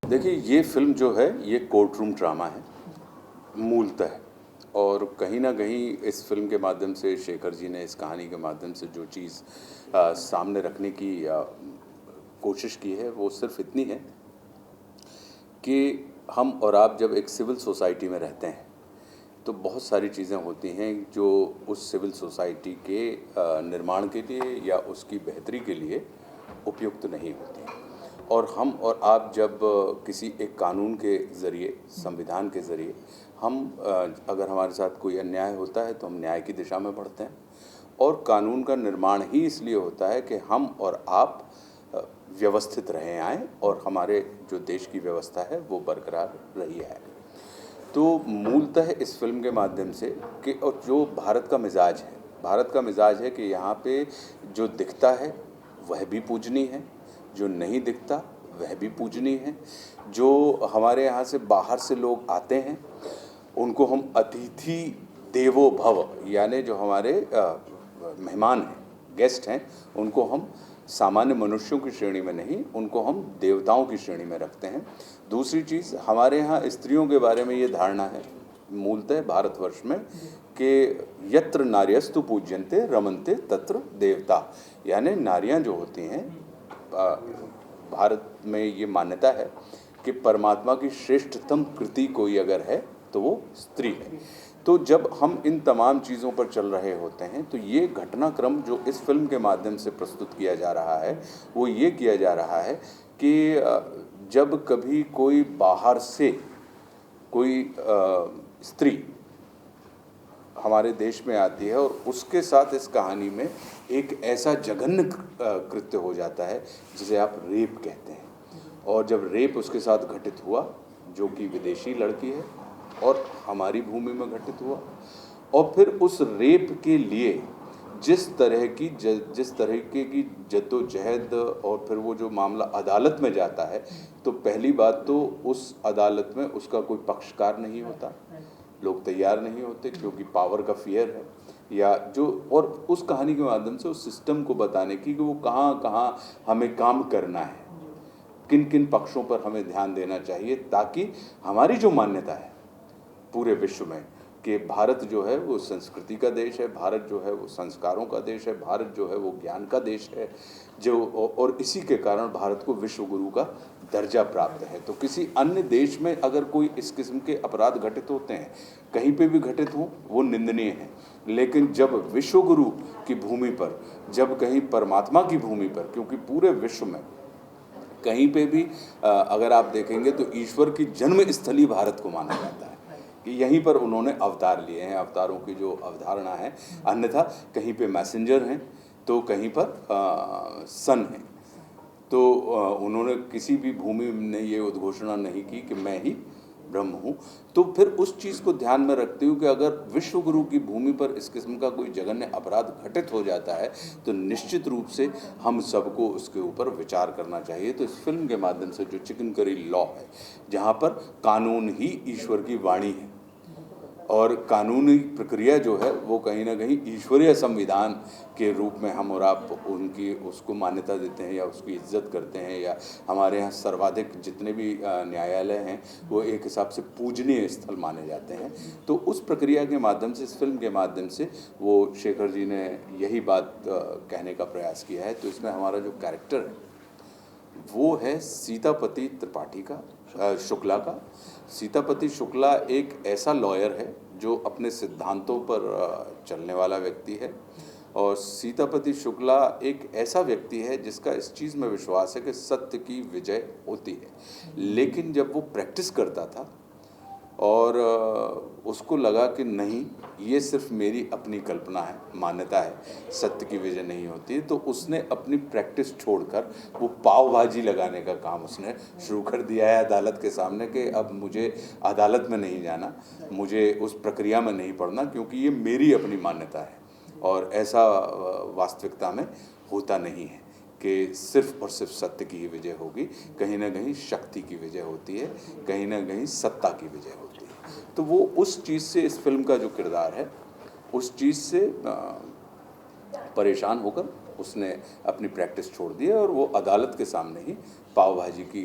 देखिए, ये फ़िल्म जो है ये कोर्ट रूम ड्रामा है मूलतः। और कहीं न कहीं इस फ़िल्म के माध्यम से शेखर जी ने इस कहानी के माध्यम से जो चीज़ सामने रखने की कोशिश की है वो सिर्फ़ इतनी है कि हम और आप जब एक सिविल सोसाइटी में रहते हैं तो बहुत सारी चीज़ें होती हैं जो उस सिविल सोसाइटी के निर्माण के लिए या उसकी बेहतरी के लिए उपयुक्त नहीं होती हैं। और हम और आप जब किसी एक कानून के ज़रिए, संविधान के ज़रिए हम अगर हमारे साथ कोई अन्याय होता है तो हम न्याय की दिशा में बढ़ते हैं। और कानून का निर्माण ही इसलिए होता है कि हम और आप व्यवस्थित रहे आएँ और हमारे जो देश की व्यवस्था है वो बरकरार रही है। तो मूलतः इस फ़िल्म के माध्यम से कि और जो भारत का मिज़ाज है कि यहाँ पे जो दिखता है वह भी पूजनीय है, जो नहीं दिखता वह भी पूजनीय है। जो हमारे यहाँ से बाहर से लोग आते हैं उनको हम अतिथि देवो भव, यानी जो हमारे मेहमान हैं, गेस्ट हैं, उनको हम सामान्य मनुष्यों की श्रेणी में नहीं, उनको हम देवताओं की श्रेणी में रखते हैं। दूसरी चीज़, हमारे यहाँ स्त्रियों के बारे में ये धारणा है मूलतः भारतवर्ष में कि यत्र नार्यस्तु पूज्यन्ते रमन्ते तत्र देवता, यानी नारियाँ जो होती हैं, भारत में ये मान्यता है कि परमात्मा की श्रेष्ठतम कृति कोई अगर है तो वो स्त्री है। तो जब हम इन तमाम चीज़ों पर चल रहे होते हैं तो ये घटनाक्रम जो इस फिल्म के माध्यम से प्रस्तुत किया जा रहा है वो ये किया जा रहा है कि जब कभी कोई बाहर से कोई स्त्री हमारे देश में आती है और उसके साथ इस कहानी में एक ऐसा जघन्य कृत्य हो जाता है जिसे आप रेप कहते हैं। और जब रेप उसके साथ घटित हुआ, जो कि विदेशी लड़की है और हमारी भूमि में घटित हुआ, और फिर उस रेप के लिए जिस तरीके की जद्दोजहद, और फिर वो जो मामला अदालत में जाता है तो पहली बात तो उस अदालत में उसका कोई पक्षकार नहीं होता, लोग तैयार नहीं होते क्योंकि पावर का फियर है, या जो, और उस कहानी के माध्यम से उस सिस्टम को बताने की कि वो कहाँ कहाँ हमें काम करना है, किन किन पक्षों पर हमें ध्यान देना चाहिए, ताकि हमारी जो मान्यता है पूरे विश्व में कि भारत जो है वो संस्कृति का देश है, भारत जो है वो संस्कारों का देश है, भारत जो है वो ज्ञान का देश है, जो, और इसी के कारण भारत को विश्व गुरु का दर्जा प्राप्त है। तो किसी अन्य देश में अगर कोई इस किस्म के अपराध घटित होते हैं, कहीं पे भी घटित हों, वो निंदनीय है। लेकिन जब विश्व गुरु की भूमि पर, जब कहीं परमात्मा की भूमि पर, क्योंकि पूरे विश्व में कहीं पे भी अगर आप देखेंगे तो ईश्वर की जन्म स्थली भारत को माना जाता है कि यहीं पर उन्होंने अवतार लिए हैं, अवतारों की जो अवधारणा है। अन्यथा कहीं पे मैसेंजर हैं तो कहीं पर सन हैं। तो उन्होंने किसी भी भूमि में ये उद्घोषणा नहीं की कि मैं ही ब्रह्म हूँ। तो फिर उस चीज़ को ध्यान में रखते हुए कि अगर विश्व गुरु की भूमि पर इस किस्म का कोई जघन्य अपराध घटित हो जाता है तो निश्चित रूप से हम सबको उसके ऊपर विचार करना चाहिए। तो इस फिल्म के माध्यम से जो चिकन करी लॉ है, जहाँ पर कानून ही ईश्वर की वाणी है और कानूनी प्रक्रिया जो है वो कहीं ना कहीं ईश्वरीय संविधान के रूप में हम और आप उनकी उसको मान्यता देते हैं या उसकी इज्जत करते हैं, या हमारे यहाँ सर्वाधिक जितने भी न्यायालय हैं वो एक हिसाब से पूजनीय स्थल माने जाते हैं। तो उस प्रक्रिया के माध्यम से, इस फिल्म के माध्यम से वो शेखर जी ने यही बात कहने का प्रयास किया है। तो इसमें हमारा जो कैरेक्टर है वो है सीतापति त्रिपाठी का, शुक्ला का। सीतापति शुक्ला एक ऐसा लॉयर है जो अपने सिद्धांतों पर चलने वाला व्यक्ति है, और सीतापति शुक्ला एक ऐसा व्यक्ति है जिसका इस चीज़ में विश्वास है कि सत्य की विजय होती है। लेकिन जब वो प्रैक्टिस करता था और उसको लगा कि नहीं, ये सिर्फ मेरी अपनी कल्पना है, मान्यता है, सत्य की विजय नहीं होती, तो उसने अपनी प्रैक्टिस छोड़कर वो पाव भाजी लगाने का काम उसने शुरू कर दिया है अदालत के सामने कि अब मुझे अदालत में नहीं जाना, मुझे उस प्रक्रिया में नहीं पड़ना, क्योंकि ये मेरी अपनी मान्यता है और ऐसा वास्तविकता में होता नहीं है कि सिर्फ और सिर्फ सत्य की ही विजय होगी। कहीं ना कहीं शक्ति की विजय होती है, कहीं ना कहीं सत्ता की विजय होती है। तो वो उस चीज़ से, इस फिल्म का जो किरदार है उस चीज़ से परेशान होकर उसने अपनी प्रैक्टिस छोड़ दी है और वो अदालत के सामने ही पाव भाजी की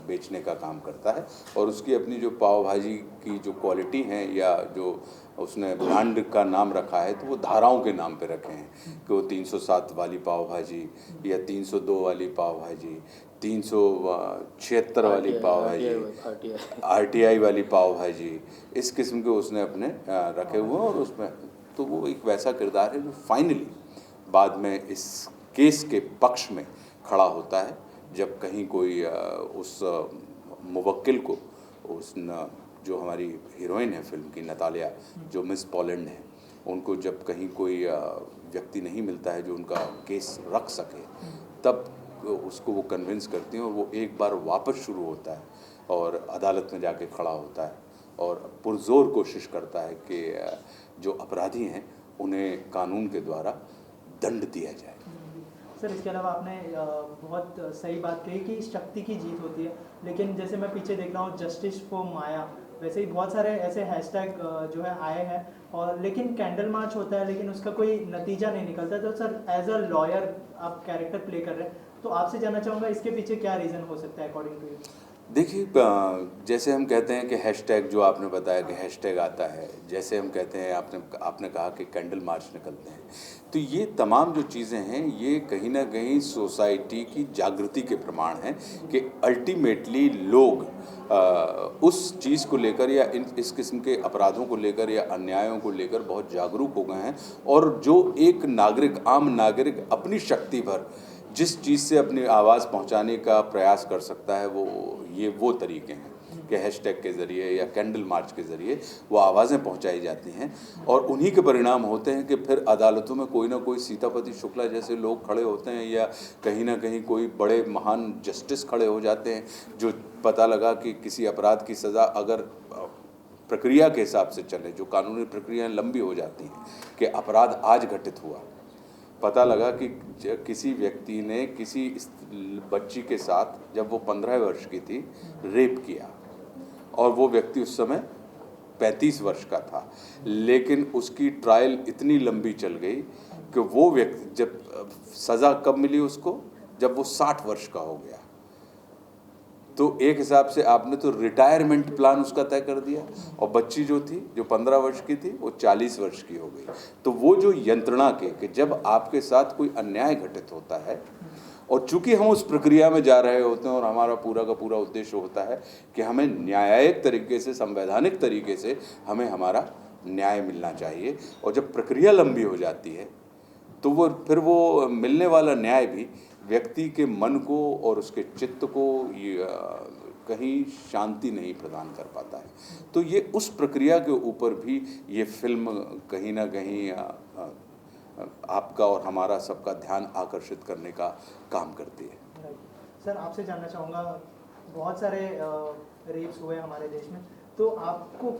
बेचने का काम करता है। और उसकी अपनी जो पाव भाजी की जो क्वालिटी हैं या जो उसने ब्रांड का नाम रखा है, तो वो धाराओं के नाम पे रखे हैं कि वो 307 वाली पाव भाजी या 302 वाली पाव भाजी, 376 वाली पाव भाजी, RTI वाली पाव भाजी, इस किस्म के उसने अपने रखे हुए हैं। और उसमें तो वो एक वैसा किरदार है जो फाइनली बाद में इस केस के पक्ष में खड़ा होता है, जब कहीं कोई उस मुवक्किल को, उस जो हमारी हीरोइन है फिल्म की नतालिया, जो मिस पोलैंड है, उनको जब कहीं कोई व्यक्ति नहीं मिलता है जो उनका केस रख सके, तब उसको वो कन्विंस करती हैं और वो एक बार वापस शुरू होता है और अदालत में जाके खड़ा होता है और पुरजोर कोशिश करता है कि जो अपराधी हैं उन्हें कानून के द्वारा दंड दिया जाए। सर, इसके अलावा आपने बहुत सही बात कही कि शक्ति की जीत होती है, लेकिन जैसे मैं पीछे देख रहा हूँ जस्टिस फॉर माया, वैसे ही बहुत सारे ऐसे हैशटैग जो है आए हैं, और लेकिन कैंडल मार्च होता है लेकिन उसका कोई नतीजा नहीं निकलता। तो सर, एज अ लॉयर आप कैरेक्टर प्ले कर रहे हैं, तो आपसे जानना चाहूँगा इसके पीछे क्या रीज़न हो सकता है अकॉर्डिंग टू यू? देखिए, जैसे हम कहते हैं कि हैशटैग, जो आपने बताया कि हैशटैग आता है, जैसे हम कहते हैं, आपने कहा कि कैंडल मार्च निकलते हैं, तो ये तमाम जो चीज़ें हैं ये कहीं ना कहीं सोसाइटी की जागृति के प्रमाण हैं कि अल्टीमेटली लोग उस चीज़ को लेकर या इस किस्म के अपराधों को लेकर या अन्यायों को लेकर बहुत जागरूक हो गए हैं। और जो एक नागरिक, आम नागरिक अपनी शक्ति भर जिस चीज़ से अपनी आवाज़ पहुंचाने का प्रयास कर सकता है, वो तरीके हैं कि हैशटैग के ज़रिए या कैंडल मार्च के ज़रिए वो आवाज़ें पहुंचाई जाती हैं। और उन्हीं के परिणाम होते हैं कि फिर अदालतों में कोई ना कोई सीतापति शुक्ला जैसे लोग खड़े होते हैं या कहीं ना कहीं कोई बड़े महान जस्टिस खड़े हो जाते हैं, जो पता लगा कि किसी अपराध की सज़ा अगर प्रक्रिया के हिसाब से चले, जो कानूनी प्रक्रियाएँ लंबी हो जाती हैं कि अपराध आज घटित हुआ, पता लगा कि किसी व्यक्ति ने किसी बच्ची के साथ जब वो 15 वर्ष की थी रेप किया और वो व्यक्ति उस समय 35 वर्ष का था, लेकिन उसकी ट्रायल इतनी लंबी चल गई कि वो व्यक्ति, जब सज़ा कब मिली उसको, जब वो 60 वर्ष का हो गया। तो एक हिसाब से आपने तो रिटायरमेंट प्लान उसका तय कर दिया, और बच्ची जो थी, जो 15 वर्ष की थी, वो 40 वर्ष की हो गई। तो वो जो यंत्रणा कि जब आपके साथ कोई अन्याय घटित होता है, और चूंकि हम उस प्रक्रिया में जा रहे होते हैं और हमारा पूरा का पूरा उद्देश्य होता है कि हमें न्यायिक तरीके से, संवैधानिक तरीके से हमें हमारा न्याय मिलना चाहिए, और जब प्रक्रिया लंबी हो जाती है तो फिर वो मिलने वाला न्याय भी व्यक्ति के मन को और उसके चित्त को कहीं शांति नहीं प्रदान कर पाता है। तो ये उस प्रक्रिया के ऊपर भी ये फिल्म कहीं ना कहीं आपका और हमारा सबका ध्यान आकर्षित करने का काम करती है। सर, आपसे जानना चाहूँगा, बहुत सारे रेप्स हुए हमारे देश में, तो आपको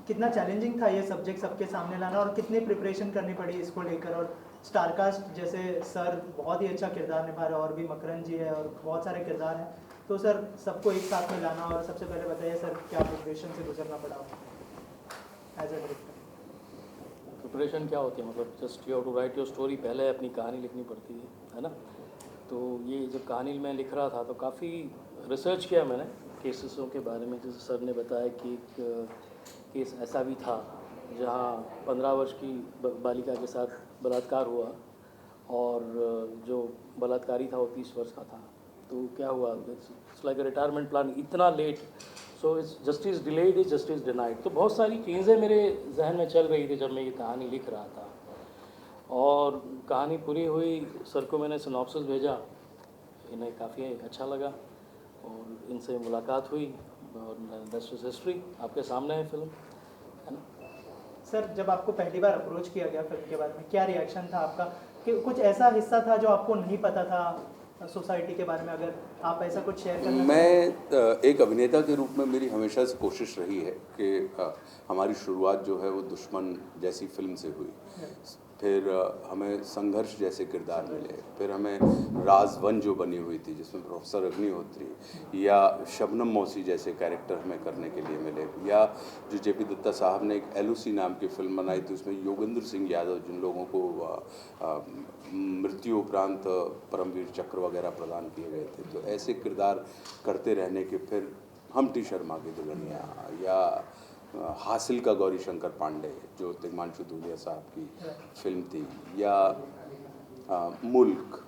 कितना चैलेंजिंग था ये सब्जेक्ट सबके सामने लाना, और कितनी प्रिपरेशन करनी पड़ी इसको लेकर? और स्टारकास्ट जैसे सर बहुत ही अच्छा किरदार निभा रहे, और भी मकरन जी है और बहुत सारे किरदार हैं, तो सर सबको एक साथ में लाना, और सबसे पहले बताइए सर क्या प्रिपरेशन से गुजरना पड़ा एज ए डायरेक्टर? प्रिपरेशन क्या होती है, मतलब just you have to write your story, पहले अपनी कहानी लिखनी पड़ती है ना। तो ये जब कहानी मैं लिख रहा था तो काफ़ी रिसर्च किया मैंने केसेसों के बारे में। जैसे सर ने बताया कि एक केस ऐसा भी था जहाँ 15 वर्ष की बालिका के साथ बलात्कार हुआ, और जो बलात्कारी था वो 30 वर्ष का था। तो क्या हुआ, it's like a retirement plan, इतना late, so it's justice delayed is justice denied. तो बहुत सारी चीज़ें मेरे जहन में चल रही थी जब मैं ये कहानी लिख रहा था, और कहानी पूरी हुई, सर को मैंने सिनॉप्सिस भेजा, इन्हें काफ़ी अच्छा लगा और इनसे मुलाकात हुई, और दैट्स वाज हिस्ट्री। आपके सामने है फिल्म, है ना। सर, जब आपको पहली बार अप्रोच किया गया फिल्म के बारे में, क्या रिएक्शन था आपका? कि कुछ ऐसा हिस्सा था जो आपको नहीं पता था सोसाइटी के बारे में, अगर आप ऐसा कुछ शेयर करना? मैं एक अभिनेता के रूप में मेरी हमेशा से कोशिश रही है कि हमारी शुरुआत जो है वो दुश्मन जैसी फिल्म से हुई। फिर हमें संघर्ष जैसे किरदार मिले, फिर हमें राजवन जो बनी हुई थी जिसमें प्रोफेसर अग्निहोत्री या शबनम मौसी जैसे कैरेक्टर हमें करने के लिए मिले, या जो जेपी दत्ता साहब ने एक एलओसी नाम की फिल्म बनाई थी उसमें योगेंद्र सिंह यादव जिन लोगों को मृत्यु उपरांत परमवीर चक्र वगैरह प्रदान किए गए थे, तो ऐसे किरदार करते रहने के, फिर हमटी शर्मा की दुल्हनिया या हासिल का गौरी शंकर पांडे जो तिग्मांशु धूलिया साहब की फिल्म थी, या मुल्क,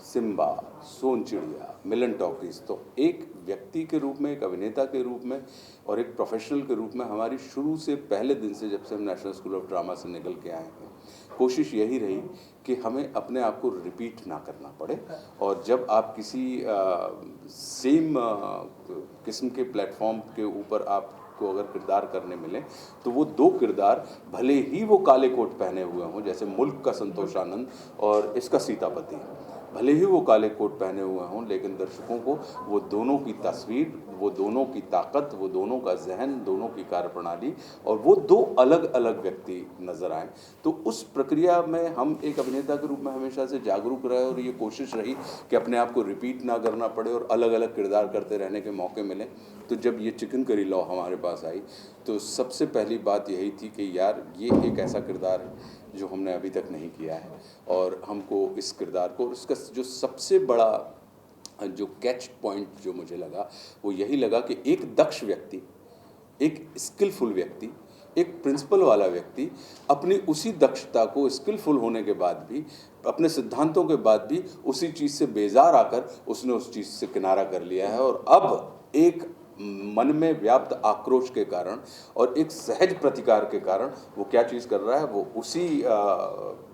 सिम्बा, सोन चिड़िया, मिलन टॉकीज, तो एक व्यक्ति के रूप में, एक अभिनेता के रूप में और एक प्रोफेशनल के रूप में हमारी शुरू से पहले दिन से जब से हम नेशनल स्कूल ऑफ ड्रामा से निकल के आए हैं कोशिश यही रही कि हमें अपने आप को रिपीट ना करना पड़े, और जब आप किसी सेम किस्म के प्लेटफॉर्म के ऊपर आपको अगर किरदार करने मिले तो वो दो किरदार भले ही वो काले कोट पहने हुए हों, जैसे मुल्क का संतोष आनंद और इसका सीतापति, भले ही वो काले कोट पहने हुए हों, लेकिन दर्शकों को वो दोनों की तस्वीर, वो दोनों की ताकत, वो दोनों का जहन, दोनों की कार्यप्रणाली और वो दो अलग अलग व्यक्ति नज़र आए। तो उस प्रक्रिया में हम एक अभिनेता के रूप में हमेशा से जागरूक रहे और ये कोशिश रही कि अपने आप को रिपीट ना करना पड़े और अलग अलग किरदार करते रहने के मौके मिले। तो जब ये चिकन करी लॉ हमारे पास आई तो सबसे पहली बात यही थी कि यार ये एक ऐसा किरदार है जो हमने अभी तक नहीं किया है, और हमको इस किरदार को, इसका जो सबसे बड़ा जो कैच पॉइंट जो मुझे लगा वो यही लगा कि एक दक्ष व्यक्ति, एक स्किलफुल व्यक्ति, एक प्रिंसिपल वाला व्यक्ति अपनी उसी दक्षता को, स्किलफुल होने के बाद भी, अपने सिद्धांतों के बाद भी उसी चीज़ से बेजार आकर उसने उस चीज़ से किनारा कर लिया है, और अब एक मन में व्याप्त आक्रोश के कारण और एक सहज प्रतिकार के कारण वो क्या चीज़ कर रहा है, वो उसी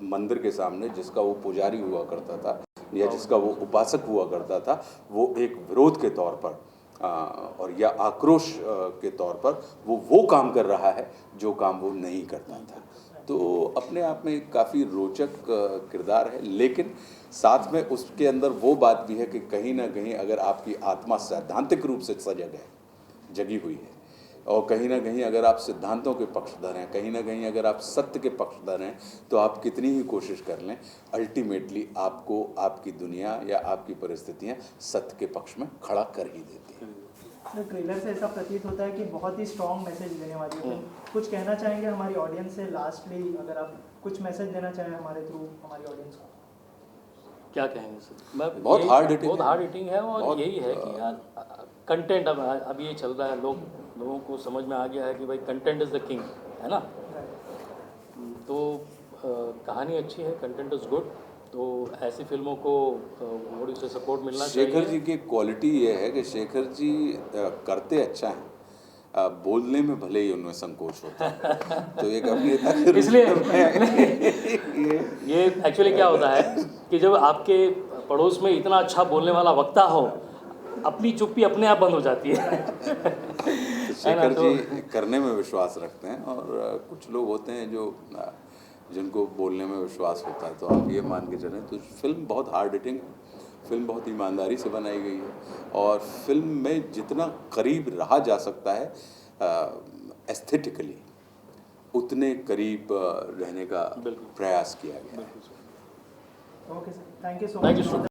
मंदिर के सामने जिसका वो पुजारी हुआ करता था या जिसका वो उपासक हुआ करता था, वो एक विरोध के तौर पर और या आक्रोश के तौर पर वो काम कर रहा है जो काम वो नहीं करता था। तो अपने आप में काफ़ी रोचक किरदार है, लेकिन साथ में उसके अंदर वो बात भी है कि कहीं ना कहीं अगर आपकी आत्मा सैद्धांतिक रूप से जगी हुई है और कहीं ना कहीं अगर आप सिद्धांतों के पक्षधर हैं, कहीं ना कहीं अगर आप सत्य के पक्षधर हैं, तो आप कितनी ही कोशिश कर लें, अल्टीमेटली आपको आपकी दुनिया या आपकी परिस्थितियाँ सत्य के पक्ष में खड़ा कर ही देती हैं। तो ट्रेलर से ऐसा प्रतीत होता है कि बहुत ही स्ट्रॉन्ग मैसेज देने वाली है। कुछ कहना चाहेंगे हमारी ऑडियंस से? लास्टली अगर आप कुछ मैसेज देना चाहें हमारे थ्रू हमारी ऑडियंस को, क्या कहेंगे सर? बहुत हार्ड हिटिंग है और यही है कि यार कंटेंट अब ये चल रहा है, लोगों को समझ में आ गया है कि भाई कंटेंट इज़ द किंग, है ना? तो कहानी अच्छी है, कंटेंट इज़ गुड, तो ऐसी फिल्मों को थोड़ी से सपोर्ट मिलना चाहिए। शेखर जी की क्वालिटी ये है कि शेखर जी करते अच्छा हैं, बोलने में भले ही उनमें संकोच होता है। तो एक अभिनेता के रूप इसलिए में ये एक्चुअली क्या होता है कि जब आपके पड़ोस में इतना अच्छा बोलने वाला वक्ता हो, अपनी चुप्पी अपने आप बंद हो जाती है। शेखर जी करने में विश्वास रखते हैं, और कुछ लोग होते हैं जो जिनको बोलने में विश्वास होता है। तो आप ये मान के चलें तो फिल्म बहुत हार्ड हिटिंग है, फिल्म बहुत ईमानदारी से बनाई गई है, और फिल्म में जितना करीब रहा जा सकता है एस्थेटिकली उतने करीब रहने का प्रयास किया गया है। Okay sir, thank you so much.